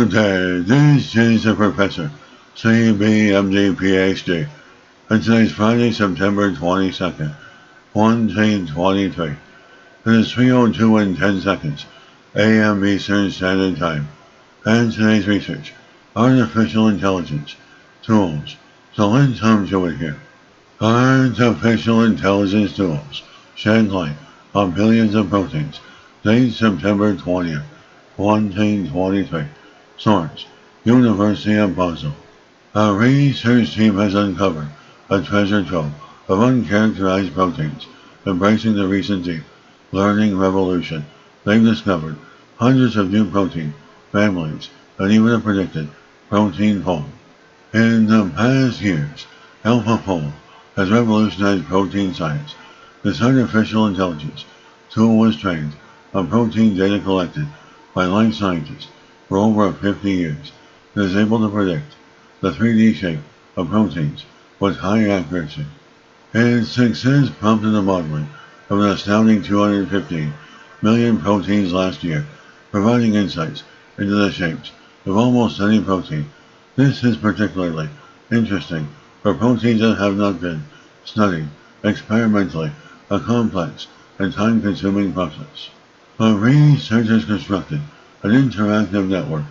Good day, this is the Professor, CBMD PhD, and today's Friday, September 22nd, 2023. It is 3:02 and 10 seconds, AM Eastern Standard Time, and today's research, Artificial Intelligence, Tools. So let's come to it here. Artificial Intelligence Tools shed light on billions of proteins, date September 20th, 2023. Source: University of Basel. A research team has uncovered a treasure trove of uncharacterized proteins, embracing the recent deep learning revolution. They've discovered hundreds of new protein families and even a predicted protein pool. In the past years, AlphaFold has revolutionized protein science. This artificial intelligence tool was trained on protein data collected by life scientists for over 50 years. It is able to predict the 3D shape of proteins with high accuracy. Its success prompted the modeling of an astounding 215 million proteins last year, providing insights into the shapes of almost any protein. This is particularly interesting for proteins that have not been studied experimentally, a complex and time-consuming process. The researchers constructed an interactive network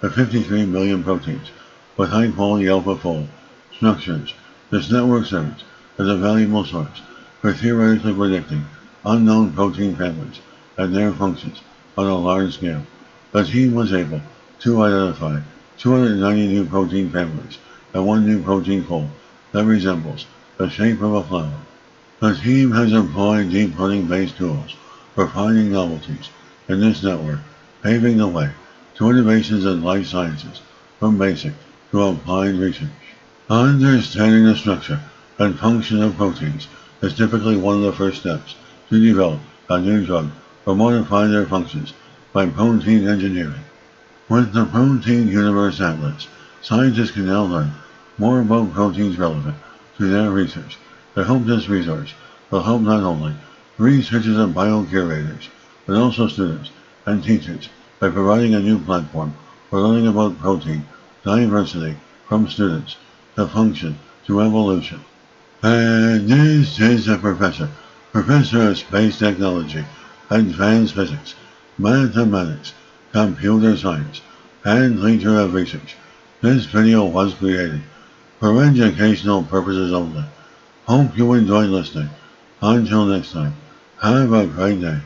of 53 million proteins with high-quality AlphaFold structures. This network serves as a valuable source for theoretically predicting unknown protein families and their functions on a large scale. The team was able to identify 290 new protein families and one new protein pool that resembles the shape of a flower. The team has employed deep learning-based tools for finding novelties in this network, paving the way to innovations in life sciences from basic to applied research. Understanding the structure and function of proteins is typically one of the first steps to develop a new drug or modify their functions by protein engineering. With the Protein Universe Atlas, scientists can now learn more about proteins relevant to their research. I hope this resource will help not only researchers and biocurators, but also students and teachers by providing a new platform for learning about protein diversity from students to function to evolution. And this is the Professor of Space Technology, Advanced Physics, Mathematics, Computer Science, and Leader of Research. This video was created for educational purposes only. Hope you enjoyed listening. Until next time, have a great day.